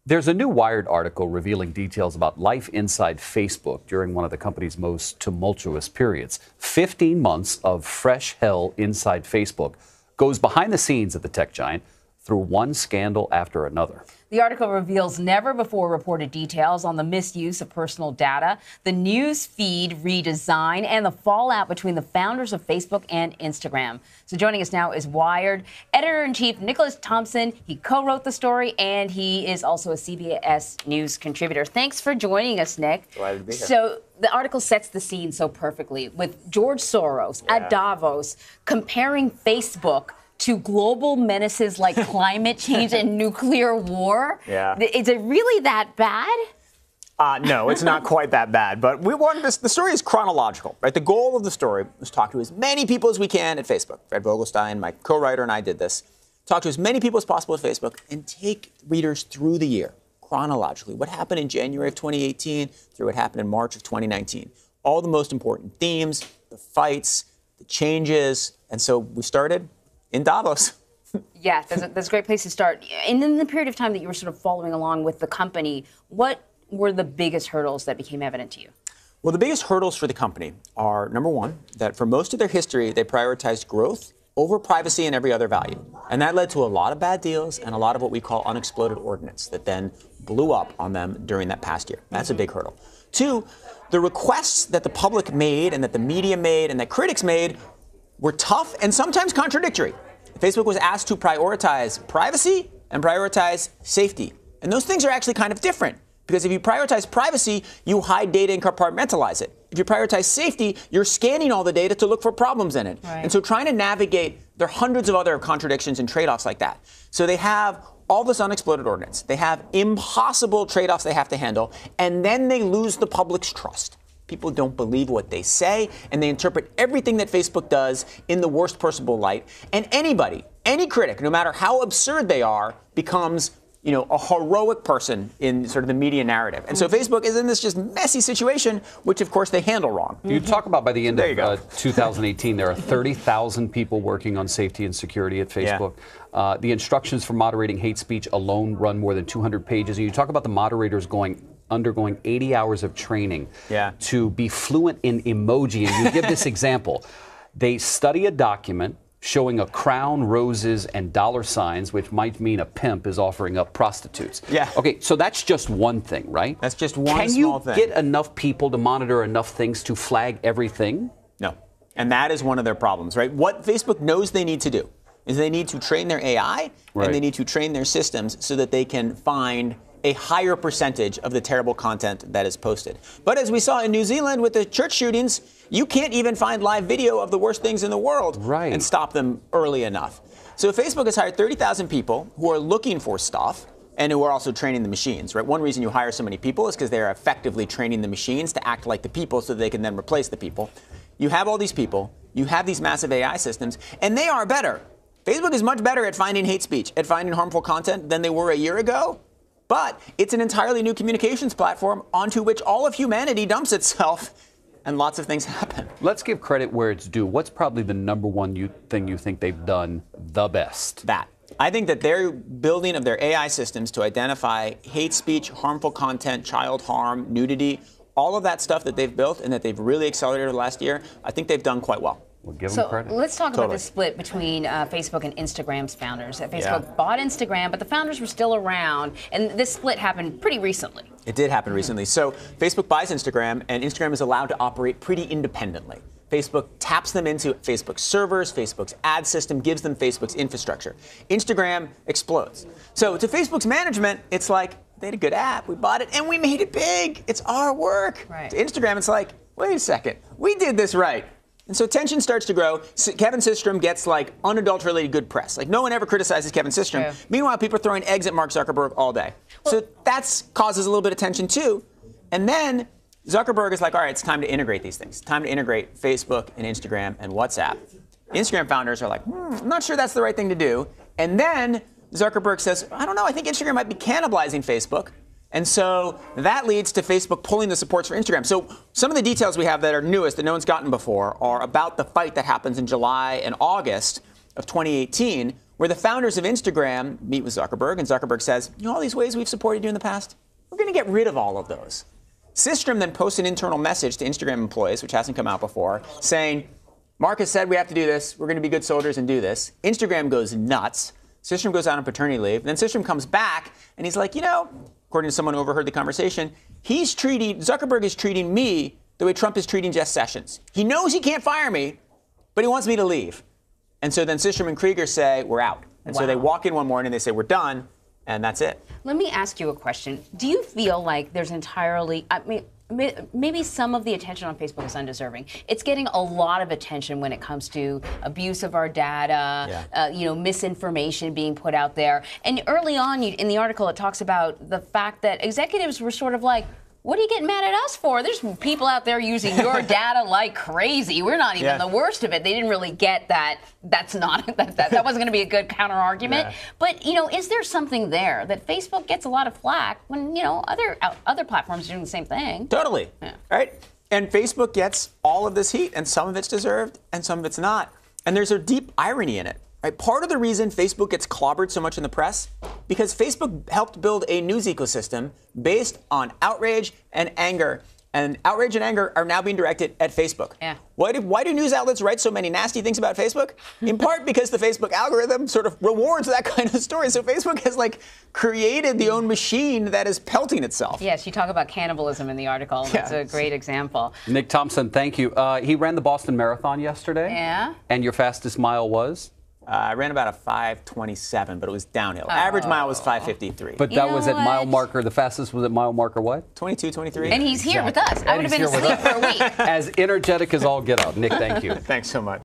There's a new Wired article revealing details about life inside Facebook during one of the company's most tumultuous periods. 15 months of fresh hell inside Facebook goes behind the scenes at the tech giant through one scandal after another. The article reveals never before reported details on the misuse of personal data, the news feed redesign, and the fallout between the founders of Facebook and Instagram. So joining us now is Wired editor-in-chief Nicholas Thompson. He co-wrote the story, and he is also a CBS News contributor. Thanks for joining us, Nick. Glad to be here. So the article sets the scene so perfectly with George Soros at Davos comparing Facebook to global menaces like climate change and nuclear war. Yeah. Is it really that bad? No, it's not quite that bad. But we wanted this. The story is chronological, right? The goal of the story was talk to as many people as we can at Facebook. Fred Vogelstein, my co-writer, and I did this. Talk to as many people as possible at Facebook and take readers through the year chronologically. What happened in January of 2018 through what happened in March of 2019. All the most important themes, the fights, the changes. And so we started in Davos. Yeah, that's a great place to start. And in the period of time that you were sort of following along with the company, what were the biggest hurdles that became evident to you? Well, the biggest hurdles for the company are, number one, that for most of their history, they prioritized growth over privacy and every other value. And that led to a lot of bad deals and a lot of what we call unexploded ordnance that then blew up on them during that past year. That's a big hurdle. Two, the requests that the public made and that the media made and that critics made were tough and sometimes contradictory. Facebook was asked to prioritize privacy and prioritize safety. And those things are actually kind of different. Because if you prioritize privacy, you hide data and compartmentalize it. If you prioritize safety, you're scanning all the data to look for problems in it. Right. And so trying to navigate, there are hundreds of other contradictions and trade-offs like that. So they have all this unexploded ordnance. They have impossible trade-offs they have to handle. And then they lose the public's trust. People don't believe what they say, and they interpret everything that Facebook does in the worst possible light. And anybody, any critic, no matter how absurd they are, becomes, a heroic person in sort of the media narrative. And so Facebook is in this just messy situation, which of course they handle wrong. You talk about by the end of 2018, there are 30,000 people working on safety and security at Facebook. Yeah. The instructions for moderating hate speech alone run more than 200 pages. And you talk about the moderators undergoing 80 hours of training to be fluent in emoji. And you give this example. They study a document showing a crown, roses, and dollar signs, which might mean a pimp is offering up prostitutes. Yeah. Okay, so that's just one thing, right? That's just one small thing. Can you get enough people to monitor enough things to flag everything? No. And that is one of their problems, right? What Facebook knows they need to do is they need to train their AI and they need to train their systems so that they can find a higher percentage of the terrible content that is posted. But as we saw in New Zealand with the church shootings, you can't even find live video of the worst things in the world and stop them early enough. So Facebook has hired 30,000 people who are looking for stuff and who are also training the machines, right? One reason you hire so many people is because they're effectively training the machines to act like the people so they can then replace the people. You have all these people, you have these massive AI systems, and they are better. Facebook is much better at finding hate speech, at finding harmful content than they were a year ago. But it's an entirely new communications platform onto which all of humanity dumps itself, and lots of things happen. Let's give credit where it's due. What's probably the number one thing you think they've done the best? I think that their building of their AI systems to identify hate speech, harmful content, child harm, nudity, all of that stuff that they've built and that they've really accelerated over the last year, I think they've done quite well. We'll give them credit. Let's talk about the split between Facebook and Instagram's founders. Facebook bought Instagram, but the founders were still around, and this split happened pretty recently. It did happen recently. So Facebook buys Instagram, and Instagram is allowed to operate pretty independently. Facebook taps them into Facebook's servers, Facebook's ad system, gives them Facebook's infrastructure. Instagram explodes. So to Facebook's management, it's like, they had a good app, we bought it, and we made it big. It's our work. Right. To Instagram, it's like, wait a second, we did this right. And so tension starts to grow. Kevin Systrom gets like unadulterated good press. Like no one ever criticizes Kevin Systrom. Yeah. Meanwhile, people are throwing eggs at Mark Zuckerberg all day. So that causes a little bit of tension too. And then Zuckerberg is like, all right, it's time to integrate these things. Time to integrate Facebook and Instagram and WhatsApp. Instagram founders are like, I'm not sure that's the right thing to do. And then Zuckerberg says, I don't know, I think Instagram might be cannibalizing Facebook. And so that leads to Facebook pulling the supports for Instagram. So some of the details we have that are newest that no one's gotten before are about the fight that happens in July and August of 2018 where the founders of Instagram meet with Zuckerberg, and Zuckerberg says, you know all these ways we've supported you in the past? We're going to get rid of all of those. Systrom then posts an internal message to Instagram employees, which hasn't come out before, saying, Mark has said we have to do this. We're going to be good soldiers and do this. Instagram goes nuts. Systrom goes out on paternity leave. Then Systrom comes back, and he's like, you know, according to someone who overheard the conversation, Zuckerberg is treating me the way Trump is treating Jeff Sessions. He knows he can't fire me, but he wants me to leave. And so then Systrom and Krieger say, we're out. And so they walk in one morning, they say, we're done, and that's it. Let me ask you a question. Do you feel like there's entirely, I mean, maybe some of the attention on Facebook is undeserving. It's getting a lot of attention when it comes to abuse of our data, misinformation being put out there. And early on in the article, it talks about the fact that executives were sort of like, what are you getting mad at us for? There's people out there using your data like crazy. We're not even the worst of it. They didn't really get that. That wasn't going to be a good counter argument. Yeah. But is there something there that Facebook gets a lot of flack when other platforms are doing the same thing? Totally. Yeah. Right. And Facebook gets all of this heat, and some of it's deserved, and some of it's not. And there's a deep irony in it. Right? Part of the reason Facebook gets clobbered so much in the press, because Facebook helped build a news ecosystem based on outrage and anger. And outrage and anger are now being directed at Facebook. Yeah. Why do news outlets write so many nasty things about Facebook? In part because the Facebook algorithm sort of rewards that kind of story. So Facebook has created the own machine that is pelting itself. Yes, you talk about cannibalism in the article. That's a great example. Nick Thompson, thank you. He ran the Boston Marathon yesterday. Yeah. And your fastest mile was? I ran about a 5:27, but it was downhill. Average mile was 5:53. But that was at mile marker. The fastest was at mile marker what? 22, 23. And he's here with us. I would have been asleep for a week. As energetic as all get out. Nick, thank you. Thanks so much.